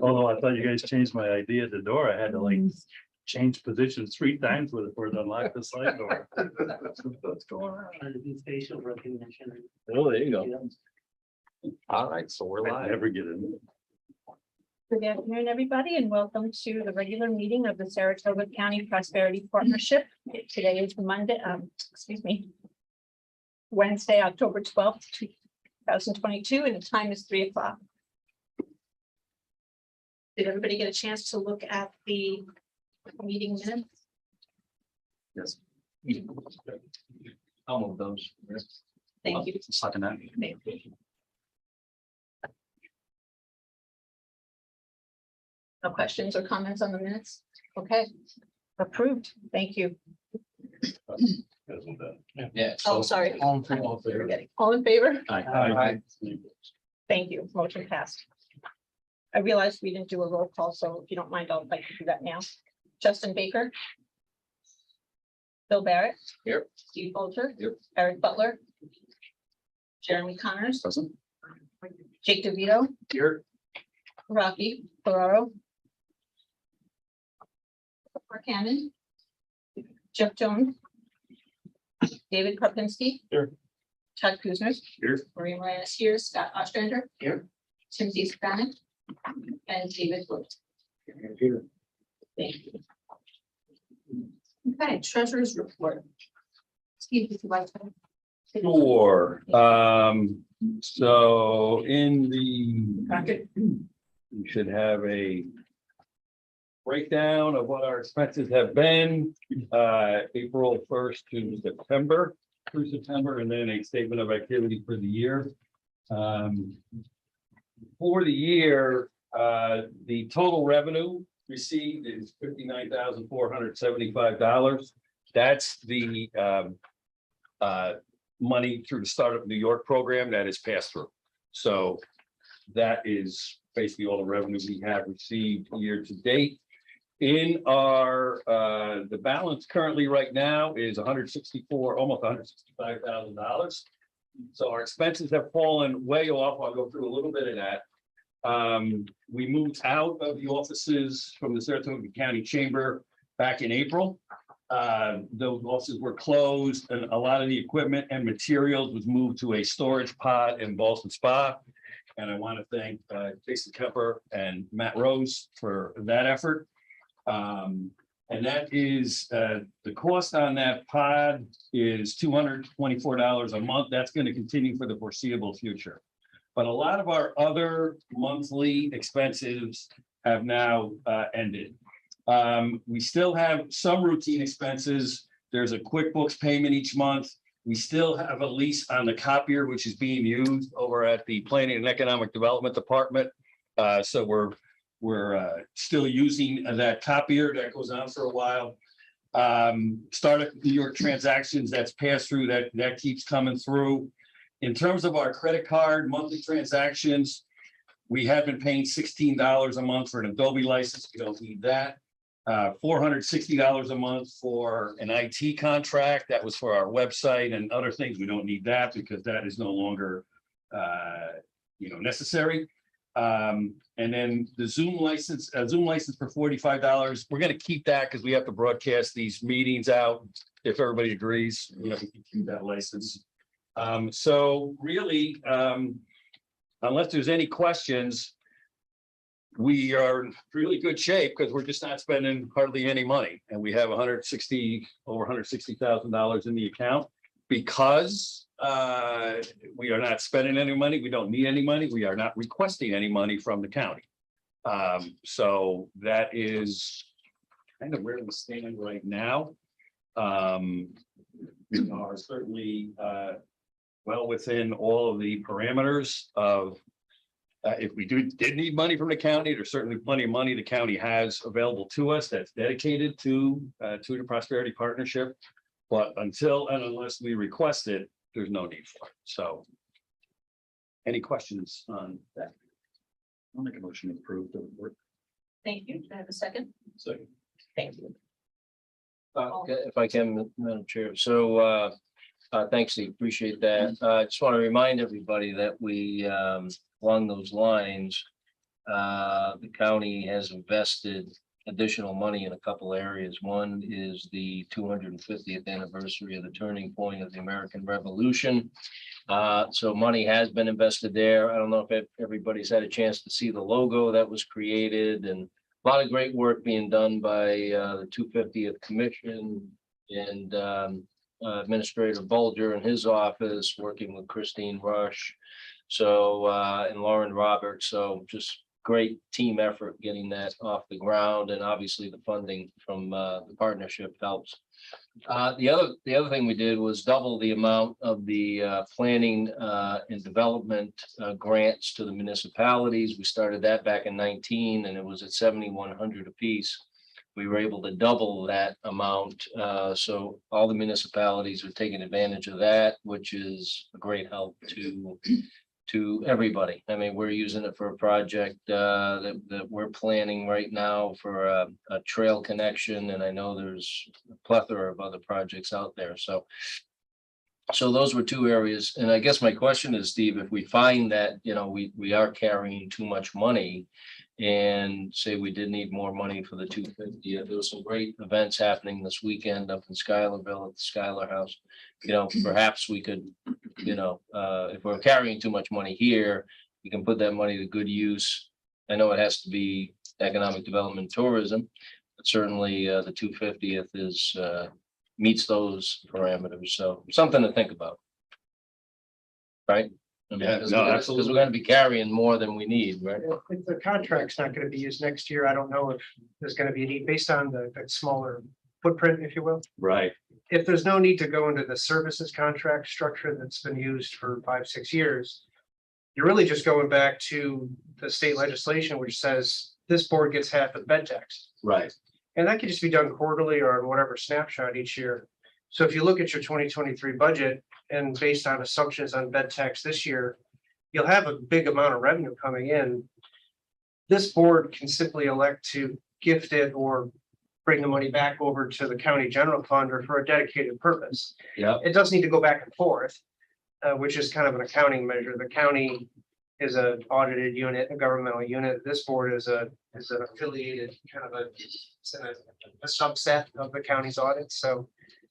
Although I thought you guys changed my idea at the door, I had to like change positions 3 times with it for it to unlock the side door. What's going on? Facial recognition. Oh, there you go. All right, so we're I live. never get in. Good afternoon, everybody, and welcome to the regular meeting of the Saratoga County Prosperity Partnership. Today is Wednesday, October 12th, 2022, and the time is 3 o'clock. Did everybody get a chance to look at the meeting minutes? Yes. I'll move those. Thank you. Second that. Thank you. No questions or comments on the minutes? Okay, approved. Thank you. Yeah. Oh, sorry. All in favor? All in favor? Aye. Thank you. Motion passed. I realized we didn't do a roll call, so if you don't mind, I'd like to do that now. Justin Baker. Bill Barrett. Here. Steve Bolter. Here. Eric Butler. Jeremy Connors. Present. Jake DeVito. Here. Rocky Ferraro. Mark Cannon. Jeff Jones. David Kropinski. Here. Todd Kuzner. Here. Marie Moran is here. Scott Ostrander. Here. Timothy Spanik. And David Wood. Here. Thank you. Okay, treasurer's report. Steve, if you'd like to. Sure. So in the packet, you should have a breakdown of what our expenses have been, April 1st to September, through September, and then a statement of activity for the year. For the year, the total revenue received is $59,475. That's the money through the Startup New York program that is passed through. So that is basically all the revenue we have received year to date. In our the balance currently right now is almost $165,000. So our expenses have fallen way off. I'll go through a little bit of that. We moved out of the offices from the Saratoga County Chamber back in April. Those offices were closed and a lot of the equipment and materials was moved to a storage pod in Boston Spa. And I want to thank Jason Kemper and Matt Rose for that effort. And that is the cost on that pod is $224 a month. That's going to continue for the foreseeable future. But a lot of our other monthly expenses have now ended. We still have some routine expenses. There's a QuickBooks payment each month. We still have a lease on the copier, which is being used over at the Planning and Economic Development Department. So we're still using that copier. That goes on for a while. Startup New York transactions, that's passed through, that keeps coming through. In terms of our credit card monthly transactions, we have been paying $16 a month for an Adobe license. We don't need that. $460 a month for an IT contract. That was for our website and other things. We don't need that because that is no longer necessary. And then the Zoom license for $45. We're going to keep that because we have to broadcast these meetings out. If everybody agrees, we can keep that license. So really, unless there's any questions, we are in really good shape because we're just not spending hardly any money. And we have over $160,000 in the account because we are not spending any money. We don't need any money. We are not requesting any money from the county. So that is kind of where we stand right now. We are certainly well within all of the parameters of if we did need money from the county. There's certainly plenty of money the county has available to us that's dedicated to the Prosperity Partnership. But until and unless we request it, there's no need for it. So any questions on that? I'll make a motion to approve the report. Thank you. Can I have a second? Second. Thank you. If I can, Madam Chair. So Thanks, Steve. Appreciate that. I just want to remind everybody that we, along those lines, the county has invested additional money in a couple areas. One is the 250th anniversary of the turning point of the American Revolution. So money has been invested there. I don't know if everybody's had a chance to see the logo that was created, and a lot of great work being done by the 250th Commission and Administrator Bulger and his office, working with Christine Rush. So and Lauren Roberts. So just great team effort getting that off the ground, and obviously the funding from the partnership helps. The other thing we did was double the amount of the planning and development grants to the municipalities. We started that back in 19, and it was at 7,100 apiece. We were able to double that amount. So all the municipalities are taking advantage of that, which is a great help to everybody. I mean, we're using it for a project that we're planning right now for a trail connection, and I know there's a plethora of other projects out there. So those were two areas. And I guess my question is, Steve, if we find that, you know, we are carrying too much money, and say we did need more money for the 250, there was some great events happening this weekend up in Schuylerville at the Schuyler House. You know, perhaps we could, you know, if we're carrying too much money here, we can put that money to good use. I know it has to be economic development, tourism, but certainly the 250th is meets those parameters. So something to think about. Right? I mean, Yeah, because no, we're absolutely. going to be carrying more than we need, right? If the contract's not gonna be used next year, I don't know if there's gonna be a need based on the smaller footprint, if you will. Right. If there's no need to go into the services contract structure that's been used for 5-6 years, you're really just going back to the state legislation, which says this board gets half of bed tax. Right. And that could just be done quarterly or on whatever snapshot each year. So if you look at your 2023 budget and based on assumptions on bed tax this year, you'll have a big amount of revenue coming in. This board can simply elect to gift it or bring the money back over to the county general fund or for a dedicated purpose. Yeah. It does need to go back and forth, which is kind of an accounting measure. The county is an audited unit, a governmental unit. This board is an affiliated kind of a subset of the county's audit. So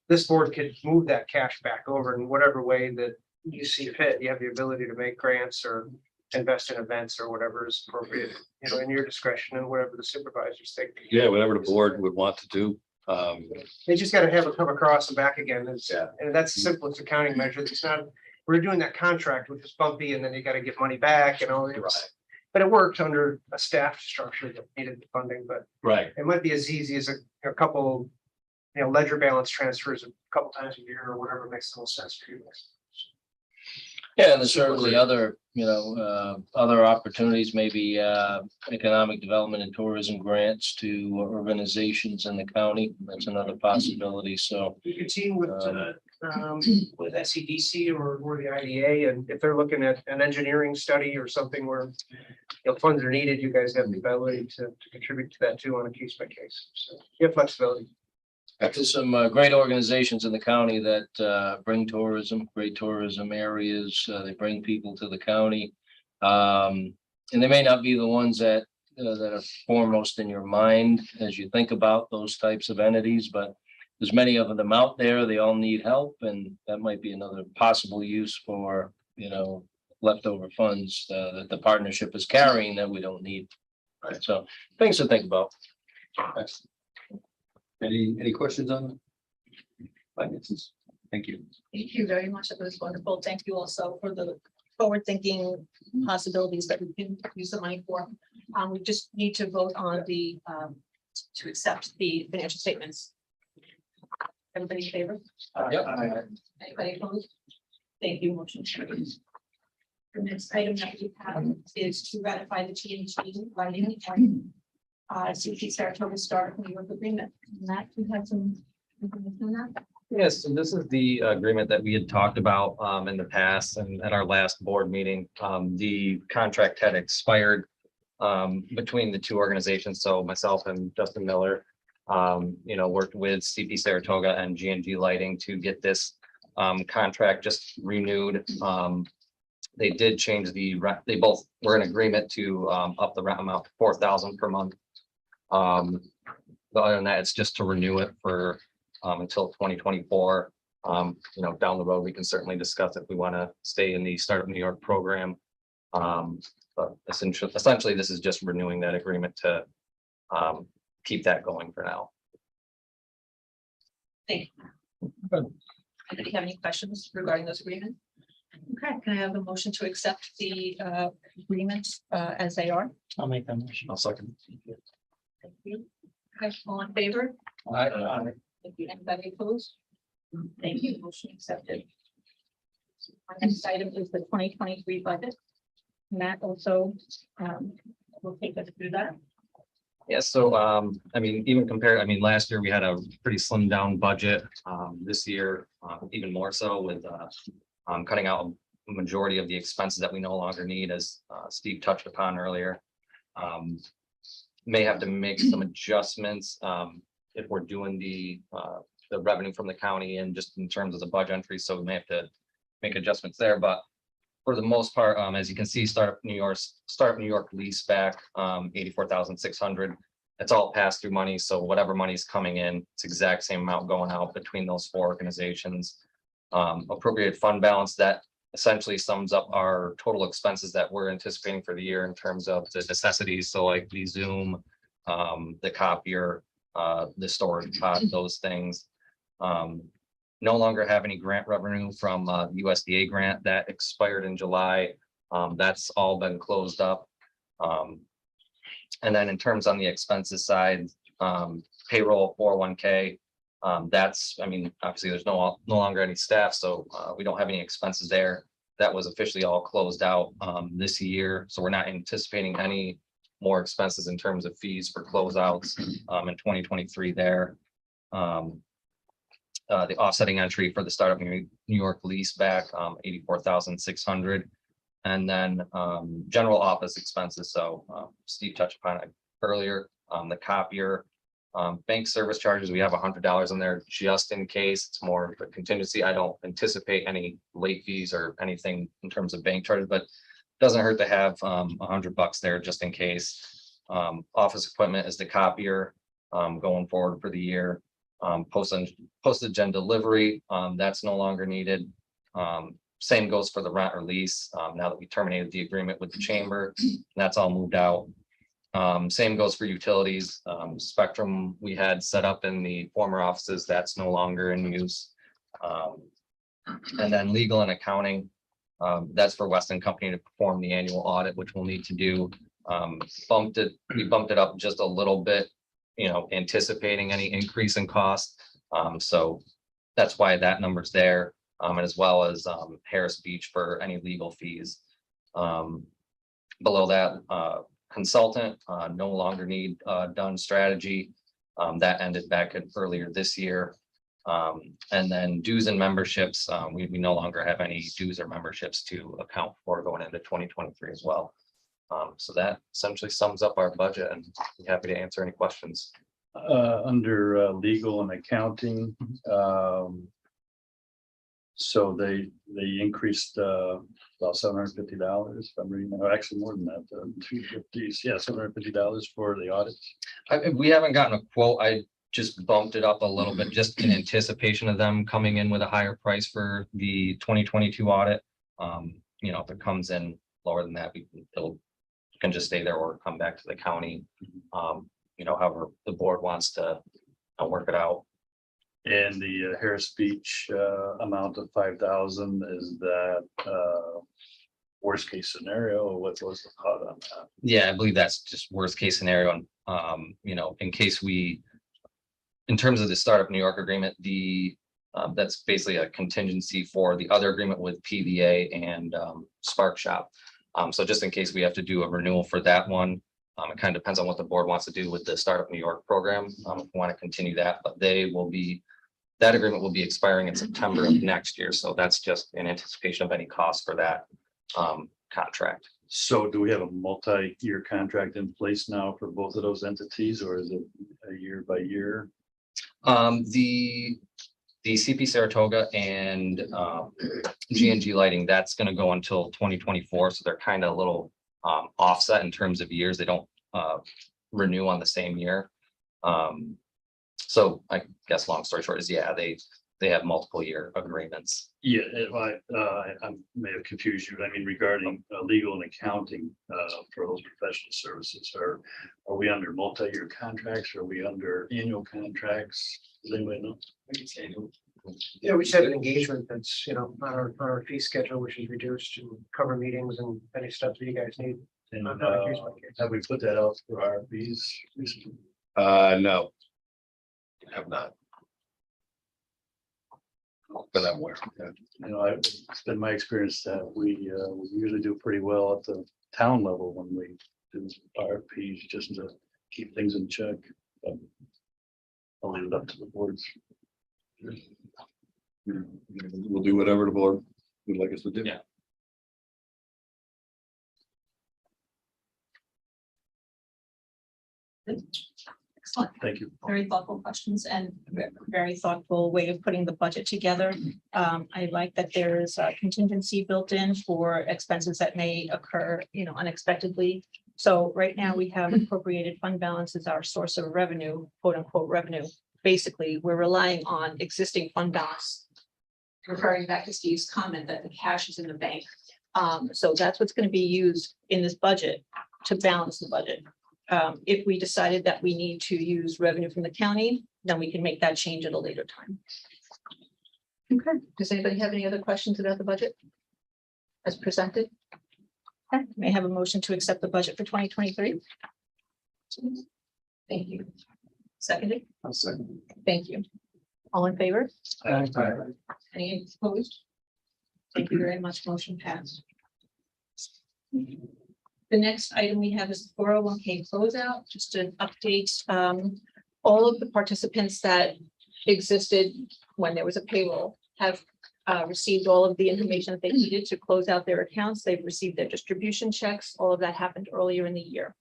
this board could move that cash back over in whatever way that you see fit. You have the ability to make grants or invest in events or whatever is appropriate, you know, in your discretion and whatever the supervisors think. Yeah, whatever the board would want to do. They just got to have it come across and back again. Yeah. And that's the simplest accounting measure. It's not, we're doing that contract, which is bumpy, and then you got to get money back and all that. Right. But it worked under a staff structure that needed the funding, but Right. it might be as easy as a couple, you know, ledger balance transfers a couple times a year or whatever makes the most sense for you. Yeah, and there's certainly other, you know, other opportunities, maybe economic development and tourism grants to organizations in the county. That's another possibility. So You could team with SCDC or the IDA, and if they're looking at an engineering study or something where, you know, funds are needed, you guys have the ability to contribute to that too on a case by case. So you have flexibility. there's some great organizations in the county that bring tourism, great tourism areas. They bring people to the county. And they may not be the ones that are foremost in your mind as you think about those types of entities, but there's many of them out there. They all need help, and that might be another possible use for, you know, leftover funds that the partnership is carrying that we don't need. Right. So things to think about. Excellent. Any questions on finances? Thank you. Thank you very much. It was wonderful. Thank you also for the forward-thinking possibilities that we can use the money for. We just need to vote on the to accept the financial statements. Everybody in favor? Yep. Anybody opposed? Thank you. Motion carries. The next item that we have is to ratify the TNT lighting and CP Saratoga Star New York agreement. Matt, we have some information on that. Yes, so this is the agreement that we had talked about in the past and at our last board meeting. The contract had expired between the two organizations. So myself and Justin Miller, you know, worked with CP Saratoga and G&G Lighting to get this contract just renewed. They did change the rent. They both were in agreement to up the rent amount to $4,000 per month. But other than that, it's just to renew it for until 2024. Down the road, we can certainly discuss if we want to stay in the Startup New York program. But essentially, this is just renewing that agreement to keep that going for now. Thank you. Do you have any questions regarding those agreements? Okay, can I have a motion to accept the agreements as they are? I'll make that motion. I'll second. Thank you. Okay, all in favor? Thank you. Anybody opposed? Thank you. Motion accepted. Our next item is the 2023 budget. Matt also will take us through that. Yeah, so even compared, last year we had a pretty slimmed down budget. This year, even more so with cutting out a majority of the expenses that we no longer need, as Steve touched upon earlier. May have to make some adjustments if we're doing the revenue from the county and just in terms of the budget entry. So we may have to make adjustments there, but for the most part, as you can see, Startup New York lease back, 84,600. It's all pass through money. So whatever money's coming in, it's exact same amount going out between those four organizations. Appropriated fund balance, that essentially sums up our total expenses that we're anticipating for the year in terms of the necessities. So like the Zoom, the copier, the storage pod, those things. No longer have any grant revenue from USDA grant that expired in July. That's all been closed up. And then in terms on the expenses side, payroll, 401k, that's, obviously there's no longer any staff, so we don't have any expenses there. That was officially all closed out this year. So we're not anticipating any more expenses in terms of fees for closeouts in 2023 there. The offsetting entry for the Startup New York lease back, 84,600. And then general office expenses. So Steve touched upon it earlier, the copier, bank service charges. We have $100 in there just in case. It's more of a contingency. I don't anticipate any late fees or anything in terms of bank charges, but doesn't hurt to have $100 there just in case. Office equipment is the copier going forward for the year. Postage and delivery, that's no longer needed. Same goes for the rent or lease. Now that we terminated the agreement with the chamber, that's all moved out. Same goes for utilities. Spectrum we had set up in the former offices, that's no longer in use. And then legal and accounting, that's for Weston Company to perform the annual audit, which we'll need to do. We bumped it up just a little bit, anticipating any increase in cost. So that's why that number's there, as well as Harris Beach for any legal fees. Below that, consultant, no longer need done strategy. That ended back earlier this year. And then dues and memberships, we no longer have any dues or memberships to account for going into 2023 as well. So that essentially sums up our budget, and I'm happy to answer any questions. Under legal and accounting, so they increased about $750. If I'm reading, actually more than that, 250. Yeah, $750 for the audits. We haven't gotten a quote. I just bumped it up a little bit just in anticipation of them coming in with a higher price for the 2022 audit. If it comes in lower than that, it'll can just stay there or come back to the county. However the board wants to work it out. And the Harris Beach amount of 5,000, is that worst case scenario? What was the thought on that? Yeah, I believe that's just worst case scenario. And in case in terms of the Startup New York agreement, that's basically a contingency for the other agreement with PVA and Spark Shop. So just in case we have to do a renewal for that one, it kind of depends on what the board wants to do with the Startup New York program. If we want to continue that, but that agreement will be expiring in September of next year. So that's just in anticipation of any cost for that contract. So do we have a multi-year contract in place now for both of those entities, or is it a year by year? The CP Saratoga and G&G lighting, that's gonna go until 2024, so they're kind of a little offset in terms of years. They don't renew on the same year. So I guess long story short is, yeah, they have multiple year agreements. Yeah, I may have confused you. I mean, regarding legal and accounting for those professional services, are we under multi-year contracts? Are we under annual contracts? Does anybody know? Yeah, we just have an engagement that's, on our fee schedule, which is reduced to cover meetings and any stuff that you guys need. And Not reduced by case. have we put that out for RFPs recently? No. Have not. But I'm aware. It's been my experience that we usually do pretty well at the town level when we do RFPs, just to keep things in check. I'll leave it up to the boards. We'll do whatever the board would like us to do. Yeah. Excellent. Thank you. Very thoughtful questions and very thoughtful way of putting the budget together. I like that there is a contingency built in for expenses that may occur, unexpectedly. So right now we have appropriated fund balance as our source of revenue, quote unquote revenue. Basically, we're relying on existing fund balance. Referring back to Steve's comment that the cash is in the bank. So that's what's going to be used in this budget to balance the budget. If we decided that we need to use revenue from the county, then we can make that change at a later time. Okay, does anybody have any other questions about the budget? As presented? Okay, may I have a motion to accept the budget for 2023? Thank you. Seconded? I'll second. Thank you. All in favor? Any opposed? Thank you very much. Motion passed. The next item we have is the 401k closeout, just an update. All of the participants that existed when there was a payroll have received all of the information that they needed to close out their accounts. They've received their distribution checks. All of that happened earlier in the year.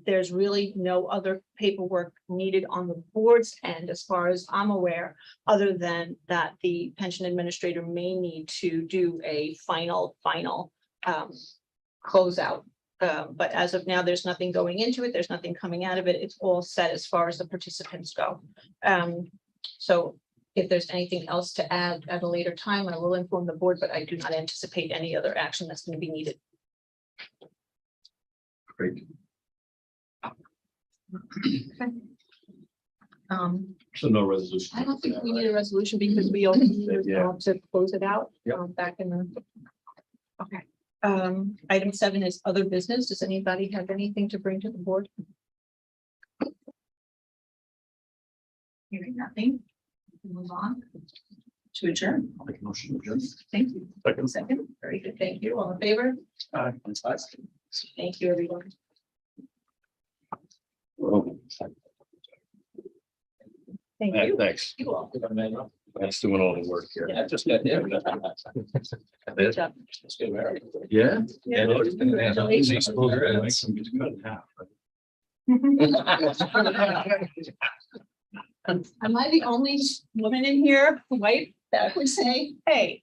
There's really no other paperwork needed on the board's end, as far as I'm aware, other than that the pension administrator may need to do a final closeout. But as of now, there's nothing going into it. There's nothing coming out of it. It's all set as far as the participants go. So if there's anything else to add at a later time, I will inform the board, but I do not anticipate any other action that's going to be needed. Great. So no resolution. I don't think we need a resolution because we all need Yeah. to close it out. Yep. Back in the. Okay. Item 7 is other business. Does anybody have anything to bring to the board? Hearing nothing. We Move on to adjourn. I'll make a motion to adjourn. Thank you. Second. Second, very good. Thank you. All in favor? Thank you, everyone. Well, Thank you. Thanks. You all. That's doing all the work here. Yeah, just got there. Good job. Yeah. Yeah. Congratulations. Am I the only woman in here, white, that would say, hey?